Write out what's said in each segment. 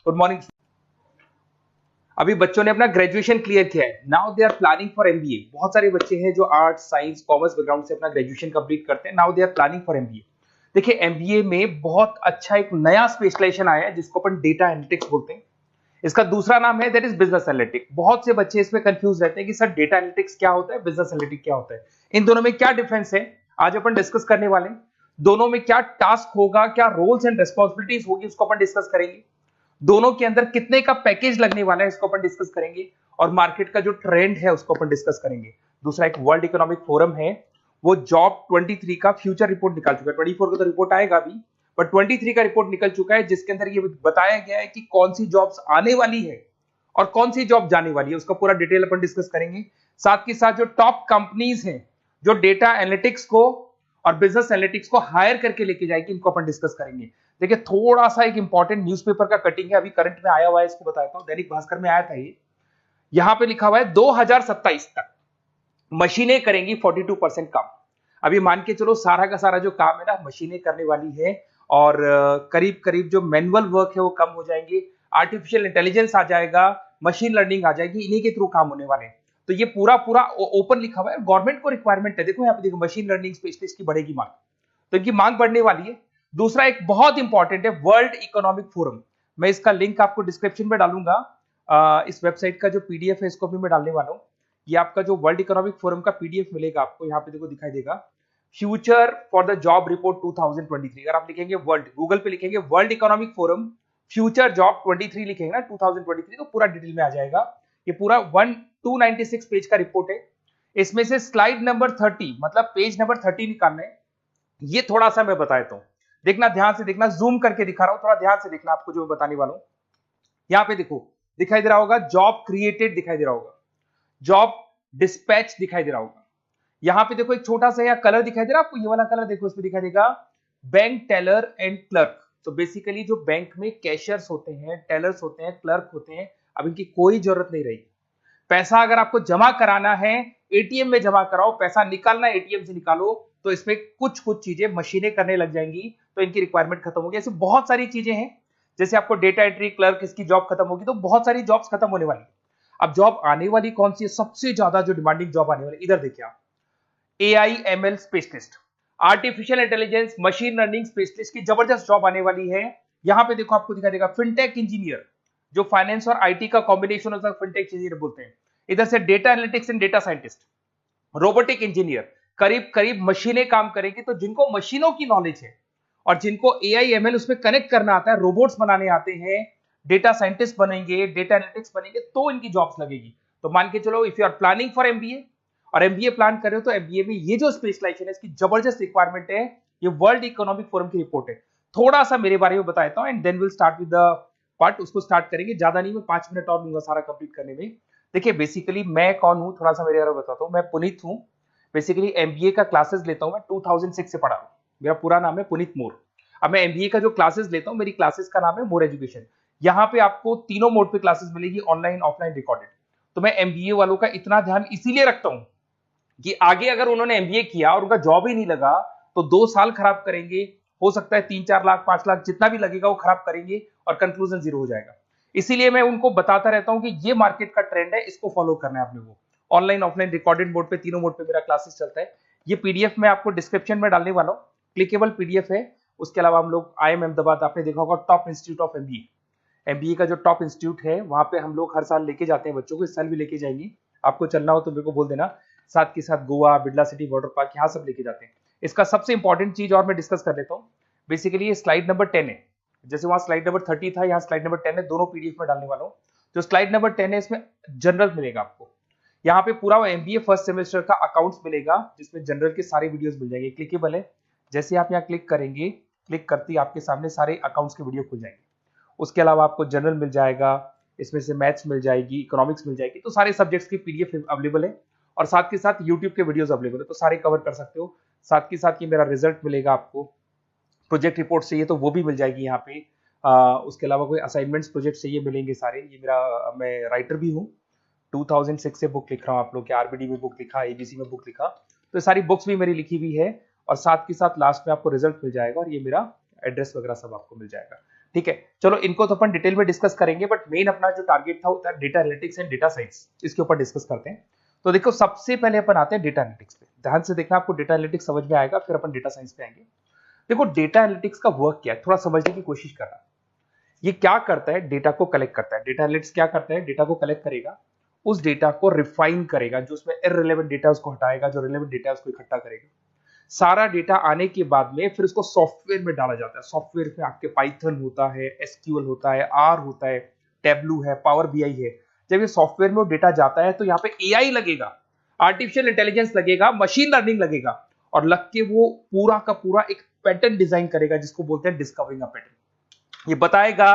Good morning. अभी बच्चों ने अपना ग्रेजुएशन क्लियर किया है, now they are planning for MBA. बहुत सारे बच्चे हैं जो आर्ट्स, साइंस, कॉमर्स बैकग्राउंड से अपना ग्रेजुएशन कंप्लीट करते हैं, now they are planning for MBA. देखिए एमबीए में बहुत अच्छा एक नया स्पेशलाइजेशन आया है जिसको अपन डेटा एनालिटिक्स बोलते हैं। इसका दूसरा नाम है दैट इज बिजनेस एनालिटिक्स। बहुत से बच्चे इसमें कंफ्यूज रहते हैं कि सर डेटा एनालिटिक्स क्या होता है, बिजनेस एनालिटिक्स क्या होता है, इन दोनों में क्या डिफरेंस है। आज अपन डिस्कस करने वाले हैं दोनों में क्या टास्क होगा, क्या रोल्स एंड रिस्पॉन्सिबिलिटीज होगी, उसको अपन डिस्कस करेंगे। दोनों के अंदर कितने का पैकेज लगने वाला है इसको अपन डिस्कस करेंगे, और मार्केट का जो ट्रेंड है उसको अपन डिस्कस करेंगे। दूसरा एक वर्ल्ड इकोनॉमिक फोरम है, वो जॉब 23 का फ्यूचर रिपोर्ट निकाल चुका है। 24 का तो रिपोर्ट आएगा अभी, बट 23 का रिपोर्ट निकल चुका है जिसके अंदर ये बताया गया है कि कौन सी जॉब्स आने वाली है और कौन सी जॉब जाने वाली है, उसका पूरा डिटेल अपन डिस्कस करेंगे। साथ के साथ जो टॉप कंपनीज हैं जो डेटा एनालिटिक्स को और बिजनेस एनालिटिक्स को हायर करके लेके जाएगी, इनको अपन डिस्कस करेंगे। देखिए थोड़ा सा एक इंपॉर्टेंट न्यूज़पेपर का कटिंग है, अभी करंट में आया हुआ है, इसको बताता हूं। दैनिक भास्कर में आया था ये। यहां पे लिखा हुआ है 2027 तक मशीनें करेंगी 42% काम। अभी मान के चलो सारा का सारा जो काम है ना मशीनें करने वाली है, और करीब करीब जो मैनुअल वर्क है वो कम हो जाएंगे, आर्टिफिशियल इंटेलिजेंस आ जाएगा, मशीन लर्निंग आ जाएगी, इन्हीं के थ्रू काम होने वाले हैं। तो ये पूरा पूरा ओपन लिखा हुआ है, गवर्नमेंट को रिक्वायरमेंट है। देखो यहाँ पे देखो, मशीन लर्निंग स्पेशलिस्ट की बढ़ेगी मांग, तो इनकी मांग बढ़ने वाली है। दूसरा एक बहुत इंपॉर्टेंट है वर्ल्ड इकोनॉमिक फोरम। मैं इसका लिंक आपको डिस्क्रिप्शन में डालूंगा। इस वेबसाइट का जो पीडीएफ है इसको भी मैं डालने वाला हूँ। ये आपका जो वर्ल्ड इकोनॉमिक फोरम का पीडीएफ मिलेगा आपको, यहाँ पे देखो दिखाई देगा, future for the job report 2023। अगर आप लिखेंगे वर्ल्ड, गूगल पे लिखेंगे world economic forum future job 23 लिखेंगे ना 2023, तो पूरा डिटेल में आ जाएगा। ये पूरा 296 पेज का रिपोर्ट है। इसमें से स्लाइड नंबर 30 मतलब पेज नंबर 30 निकालना है। ये थोड़ा सा मैं बताता हूं, देखना ध्यान से देखना, जूम करके दिखा रहा हूं, थोड़ा ध्यान से देखना आपको जो मैं बताने वाला हूं। यहां पे देखो दिखाई दे रहा होगा जॉब क्रिएटेड, दिखाई दे रहा होगा जॉब डिस्पैच, दिखाई दे रहा होगा। यहां पे देखो एक छोटा सा या कलर दिखाई दे रहा है आपको, ये वाला कलर देखो, इसमें दिखाई देगा बैंक टेलर एंड क्लर्क। तो बेसिकली जो बैंक में कैशियर्स होते हैं, टेलर्स होते हैं, क्लर्क होते हैं, अब इनकी कोई जरूरत नहीं रही। पैसा अगर आपको जमा कराना है एटीएम में जमा कराओ, पैसा निकालना है एटीएम से निकालो, तो इसमें कुछ कुछ चीजें मशीनें करने लग जाएंगी, तो इनकी रिक्वायरमेंट खत्म होगी। ऐसे बहुत सारी चीजें हैं, जैसे आपको डेटा एंट्री क्लर्क इसकी जॉब खत्म होगी, तो बहुत सारी जॉब्स खत्म होने वाली। अब जॉब आने वाली कौन सी है, सबसे ज्यादा जो डिमांडिंग जॉब आने वाली, इधर देखिए आप, AI/ML specialist, artificial intelligence machine learning specialist की जबरदस्त जॉब आने वाली है। यहां पे देखो आपको दिखाई देगा फिनटेक इंजीनियर, जो फाइनेंस और आईटी का कॉम्बिनेशन होता है, फिनटेक इंजीनियर बोलते हैं। इधर से data analytics and data scientist, robotic engineer, करीब करीब मशीनें काम करेंगी। तो जिनको मशीनों की नॉलेज है और जिनको AI/ML उसमें कनेक्ट करना आता है, रोबोट्स बनाने आते हैं, डेटा साइंटिस्ट बनेंगे, डेटा एनालिटिक्स बनेंगे, तो इनकी जॉब्स लगेगी। तो मान के चलो if you are planning for MBA और एमबीए प्लान कर रहे हो, तो एमबीए में ये जो स्पेशलाइजेशन है इसकी जबरदस्त रिक्वायरमेंट है। ये वर्ल्ड इकोनॉमिक फोरम की रिपोर्ट है। थोड़ा सा मेरे बारे में बताता हूं and then will start with the part. उसको स्टार्ट करेंगे, ज्यादा नहीं, मैं 5 मिनट और लूंगा सारा कंप्लीट करने में। देखिए बेसिकली मैं कौन हूं, थोड़ा सा मेरे बारे में बताता हूं। मैं पुनीत हूं, बेसिकली एमबीए का क्लासेस लेता हूं, मैं 2006 से पढ़ा हूं। मेरा पूरा नाम है पुनीत मोर। अब मैं एमबीए का जो क्लासेस लेता हूं, मेरी क्लासेस का नाम है मोर एजुकेशन। यहाँ पे आपको तीनों मोड पे क्लासेस मिलेगी, ऑनलाइन, ऑफलाइन, रिकॉर्डेड। तो मैं एमबीए वालों का इतना ध्यान इसीलिए रखता हूं कि आगे अगर उन्होंने एमबीए किया और उनका जॉब ही नहीं लगा, तो 2 साल खराब करेंगे, हो सकता है 3-4 लाख 5 लाख जितना भी लगेगा वो खराब करेंगे और कंक्लूजन जीरो हो जाएगा। इसीलिए मैं उनको बताता रहता हूं कि ये मार्केट का ट्रेंड है, इसको फॉलो करना है आपने। वो ऑनलाइन, ऑफलाइन, रिकॉर्डेड मोड पे, तीनों मोड पे मेरा क्लासेस चलता है। ये पीडीएफ मैं आपको डिस्क्रिप्शन में डालने वाला हूँ, क्लिकेबल पीडीएफ है। उसके अलावा हम लोग IIM अहमदाबाद, आपने देखा होगा top institute of MBA, MBA का जो टॉप इंस्टीट्यूट है, वहां पे हम लोग हर साल लेके जाते हैं बच्चों को, इस साल भी लेके जाएंगे। आपको चलना हो तो मेरे को बोल देना। साथ के साथ Goa, Birla city water park, यहाँ सब लेके जाते हैं। इसका सबसे इंपॉर्टेंट चीज और मैं डिस्कस कर लेता हूँ। बेसिकली ये स्लाइड नंबर 10 है, जैसे वहां स्लाइड नंबर 30 था, यहाँ स्लाइड नंबर 10 है, दोनों पीडीएफ में डालने वाला हूँ। जो स्लाइड नंबर 10 है इसमें जनरल मिलेगा आपको। यहाँ पे पूरा एमबीए फर्स्ट सेमेस्टर का अकाउंट्स मिलेगा, जिसमें जनरल के सारे वीडियोस मिल जाएंगे, क्लिकेबल है। जैसे आप यहाँ क्लिक करेंगे, क्लिक करते ही आपके सामने सारे अकाउंट्स के वीडियो खुल जाएंगे। उसके अलावा आपको जनरल मिल जाएगा, इसमें से मैथ्स मिल जाएगी, इकोनॉमिक्स मिल जाएगी, तो सारे सब्जेक्ट्स की पीडीएफ अवेलेबल है। और साथ के साथ यूट्यूब के वीडियोस अवेलेबल है, तो सारे कवर कर सकते हो। साथ के साथ ये मेरा रिजल्ट मिलेगा आपको, प्रोजेक्ट रिपोर्ट चाहिए तो वो भी मिल जाएगी यहाँ पे। उसके अलावा कोई असाइनमेंट्स, प्रोजेक्ट चाहिए, मिलेंगे सारे। ये मेरा, मैं राइटर भी हूँ, 2006 से बुक लिख रहा हूँ। आप लोग के आरबीडी में बुक लिखा, एबीसी में बुक लिखा, तो सारी बुक्स भी मेरी लिखी हुई है। और साथ के साथ लास्ट में आपको रिजल्ट मिल जाएगा, और ये मेरा एड्रेस वगैरह सब आपको मिल जाएगा। ठीक है, चलो इनको तो अपन डिटेल में डिस्कस करेंगे, बट मेन अपना जो टारगेट था होता है data analytics and data science, इसके ऊपर डिस्कस करते हैं। तो देखो सबसे पहले अपन आते हैं डेटा एनालिटिक्स पे। ध्यान से देखना, आपको डेटा एनालिटिक्स समझ में आएगा, फिर अपन डेटा साइंस पे आएंगे। देखो डेटा एनालिटिक्स का वर्क क्या है, थोड़ा समझने की कोशिश करना। ये क्या करता है, डेटा को कलेक्ट करता है। डेटा एनालिटिक्स क्या करता है, डेटा को कलेक्ट करेगा, उस डेटा को रिफाइन करेगा, जो उसमें इररिलेवेंट डेटा उसको हटाएगा, जो रिलेवेंट डेटा है उसको इकट्ठा करेगा। सारा डेटा आने के बाद में फिर उसको सॉफ्टवेयर में डाला जाता है। सॉफ्टवेयर में आपके पाइथन होता है, एसक्यूएल होता है, आर होता है, टेबलू है, पावर बीआई है। जब ये सॉफ्टवेयर में वो डेटा जाता है तो यहाँ पे एआई लगेगा, आर्टिफिशियल इंटेलिजेंस लगेगा, मशीन लर्निंग लगेगा, और लग के वो पूरा का पूरा एक पैटर्न डिजाइन करेगा, जिसको बोलते हैं डिस्कवरिंग अ पैटर्न। ये बताएगा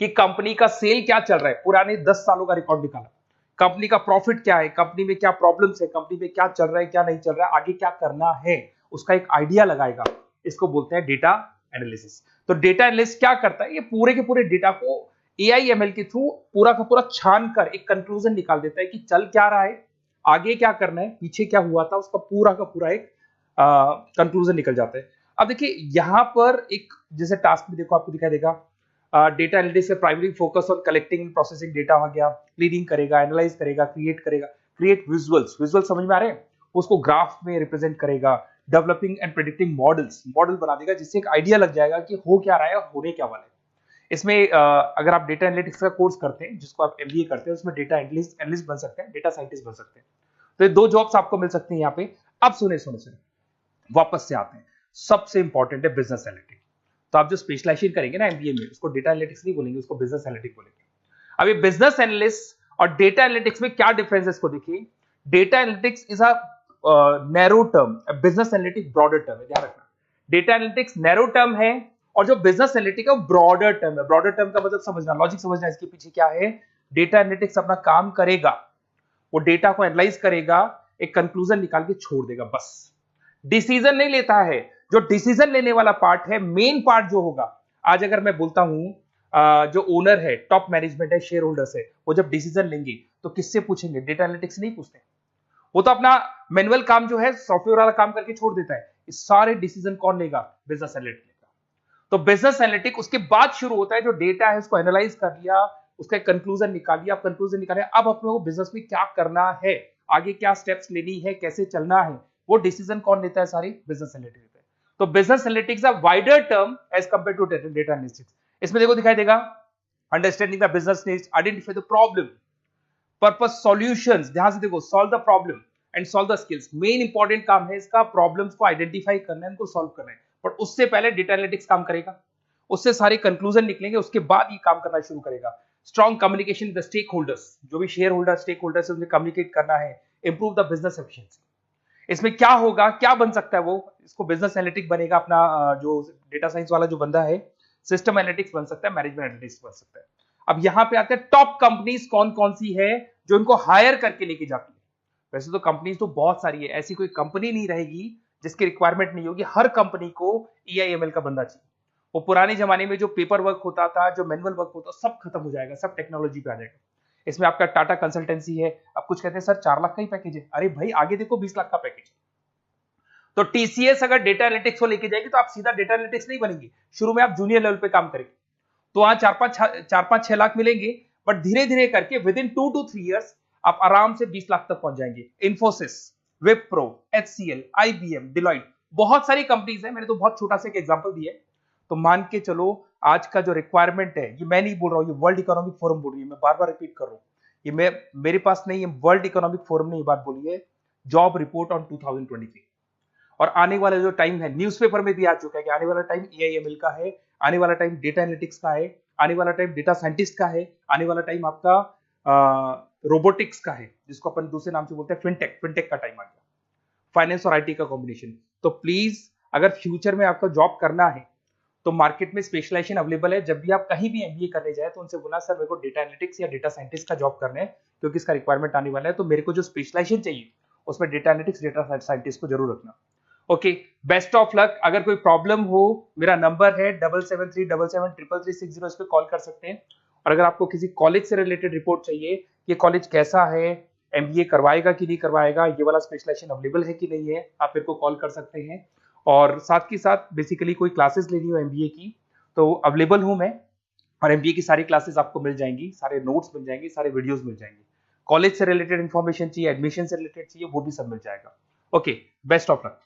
कि कंपनी का सेल क्या चल रहा है, पुराने 10 सालों का रिकॉर्ड निकाला, कंपनी का प्रॉफिट क्या है, कंपनी में क्या प्रॉब्लम्स है, कंपनी में क्या चल रहा है, क्या नहीं चल रहा है, आगे क्या करना है, उसका एक आइडिया लगाएगा। इसको बोलते हैं डेटा एनालिसिस। तो डेटा एनालिस्ट क्या करता है, ये पूरे के पूरे डेटा को एआई एमएल के थ्रू पूरा का पूरा छान कर एक कंक्लूजन निकाल देता है कि चल क्या रहा है, आगे क्या करना है, पीछे क्या हुआ था, उसका पूरा का पूरा एक कंक्लूजन निकल जाता है। अब देखिए यहां पर एक जैसे टास्क में देखो आपको दिखाई देगा, डेटा एनालिटिक्स का primary focus on collecting and processing data हो गया, क्लीनिंग करेगा, एनालाइज करेगा, क्रिएट करेगा, क्रिएट विजुअल्स, विजुअल समझ में आ रहे हैं, उसको ग्राफ में रिप्रेजेंट करेगा, developing and predicting models, model बना देगा जिससे एक आइडिया लग जाएगा कि हो क्या रहा है और होने क्या वाला है। इसमें अगर आप डेटा एनालिटिक्स का कोर्स करते हैं, जिसको आप एमबीए करते हैं, उसमें डेटा एनालिस्ट बन सकते हैं, डेटा साइंटिस्ट बन सकते हैं। तो ये 2 जॉब्स आपको मिल सकती हैं यहाँ पे। अब सुने सुने सुने वापस से आते हैं, सबसे इंपॉर्टेंट है बिजनेस एनालिटिक्स। तो आप जो स्पेशलाइजेशन करेंगे ना एमबीए में, उसको डेटा एनालिटिक्स नहीं बोलेंगे, उसको बिजनेस एनालिटिक्स बोलेंगे। अब ये बिजनेस एनालिस्ट और डेटा एनालिटिक्स में क्या डिफरेंस है, इसको देखिए। Data analytics is a narrow term, business analytics broader term है, ध्यान रखना। डेटा एनालिटिक्स नैरो टर्म है और जो बिजनेस एनालिटिक्स है वो ब्रॉडर टर्म है। ब्रॉडर टर्म का मतलब समझना, लॉजिक समझना, इसके पीछे क्या है। डेटा एनालिटिक्स अपना काम करेगा, वो डेटा को एनालाइज करेगा, एक कंक्लूजन निकाल के छोड़ देगा, बस। डिसीजन नहीं लेता है। जो डिसीजन लेने वाला पार्ट है, मेन पार्ट जो होगा, आज अगर मैं बोलता हूं जो ओनर है, टॉप मैनेजमेंट है, शेयर होल्डर्स है, वो जब डिसीजन लेंगे तो किससे पूछेंगे, डेटा एनालिटिक्स नहीं पूछते। वो तो अपना मैनुअल काम जो है, सॉफ्टवेयर वाला काम करके छोड़ देता है। इस सारे डिसीजन कौन लेगा, बिजनेस एनालिटिक्स लेगा। तो बिजनेस एनालिटिक्स उसके बाद शुरू होता है, जो डेटा है उसको एनालाइज कर लिया, उसका कंक्लूजन निकाल लिया, कंक्लूजन निकाले, अब अपने को बिजनेस में क्या करना है, आगे क्या स्टेप्स लेनी है, कैसे चलना है, वो डिसीजन कौन लेता है, सारी बिजनेस एनालिटिक्स लेता है। तो business analytics a wider term as compare to data analytics. इसमें देखो दिखाई देगा, understanding the business needs, identify the problem, purpose, solutions, ध्यान से देखो, solve the problem and solve the skills. Main important काम है इसका, प्रॉब्लम्स को आइडेंटिफाई करना है, उनको सॉल्व करना है, पर उससे पहले डेटा एनालिटिक्स काम करेगा, उससे सारे कंक्लूजन निकलेंगे, उसके बाद ये काम करना शुरू करेगा। Strong communication with the stakeholders, जो भी शेयर होल्डर स्टेक होल्डर से उन्हें कम्युनिकेट करना है, इंप्रूव द बिजनेस एफिशिएंसी। इसमें क्या होगा, क्या बन सकता है वो, इसको बिजनेस एनालिटिक्स बनेगा अपना, जो डेटा साइंस वाला जो बंदा है, सिस्टम एनालिटिक्स बन सकता है, मैनेजमेंट एनालिटिक्स बन सकता है। अब यहां पे आते हैं टॉप कंपनीज कौन कौन सी है जो इनको हायर करके लेके जाती है। वैसे तो कंपनीज तो बहुत सारी है, ऐसी कोई कंपनी नहीं रहेगी जिसकी रिक्वायरमेंट नहीं होगी, हर कंपनी को ईआईएमएल का बंदा चाहिए। वो पुराने जमाने में जो पेपर वर्क होता था, जो मैनुअल वर्क होता, सब खत्म हो जाएगा, सब टेक्नोलॉजी पे आ जाएगा। इसमें आपका टाटा कंसल्टेंसी है, अब कुछ कहते हैं सर 4 लाख का ही पैकेज है, अरे भाई आगे देखो 20 लाख का पैकेज। तो टीसीएस अगर डेटा एनालिटिक्स को लेके जाएगी तो आप सीधा डेटा एनालिटिक्स नहीं बनेंगे, शुरू में आप जूनियर लेवल पे काम करेंगे, तो वहां 4-5-6 लाख मिलेंगे, बट धीरे धीरे करके विद इन 2 to 3 इयर्स आप आराम से 20 लाख तक पहुंच जाएंगे। Infosys, Wipro, HCL, IBM, Deloitte, बहुत सारी कंपनीज है, मैंने तो बहुत छोटा सा एक एग्जांपल दिया है। तो मान के चलो आज का जो रिक्वायरमेंट है, ये मैं नहीं बोल रहा हूं, ये वर्ल्ड इकोनॉमिक फोरम बोल रही है, मैं बार बार रिपीट कर रहा हूं, ये मेरे पास नहीं, ये वर्ल्ड इकोनॉमिक फोरम ने ये बात बोली है, जॉब रिपोर्ट ऑन 2023। और आने वाला जो टाइम है, न्यूज़पेपर में भी आ चुका है कि आने वाला टाइम एआईएमएल का है, आने वाला टाइम डेटा एनालिटिक्स का है, आने वाला टाइम डेटा साइंटिस्ट का है, आने वाला टाइम आपका रोबोटिक्स का है, जिसको अपन दूसरे नाम से बोलते हैं फिनटेक। फिनटेक का टाइम आ गया, फाइनेंस और आईटी का कॉम्बिनेशन। तो प्लीज अगर फ्यूचर में आपको जॉब करना है तो मार्केट में स्पेशलाइजेशन अवेलेबल है। जब भी आप कहीं भी एमबीए करने जाए तो उनसे बोला सर मेरे को डेटा एनालिटिक्स या डेटा साइंटिस्ट का जॉब करना है, क्योंकि इसका रिक्वायरमेंट आने वाला है, तो मेरे को जो स्पेशलाइजेशन चाहिए उसमें डेटा एनालिटिक्स, डेटा साइंटिस्ट को जरूर रखना। Okay, best of luck. अगर कोई प्रॉब्लम हो, मेरा नंबर है 7737733360, इस पे कॉल कर सकते हैं। और अगर आपको किसी कॉलेज से रिलेटेड रिपोर्ट चाहिए, ये कॉलेज कैसा है, एमबीए करवाएगा कि नहीं करवाएगा, ये वाला स्पेशलाइजेशन अवेलेबल है कि नहीं है, आप मेरे को कॉल कर सकते हैं। और साथ ही साथ बेसिकली कोई क्लासेस लेनी हो एमबीए की तो अवेलेबल हूं मैं, और एमबीए की सारी क्लासेस आपको मिल जाएंगी, सारे नोट्स मिल जाएंगे, सारे वीडियोस मिल जाएंगे। कॉलेज से रिलेटेड इन्फॉर्मेशन चाहिए, एडमिशन से रिलेटेड चाहिए, वो भी सब मिल जाएगा। Okay, best of luck.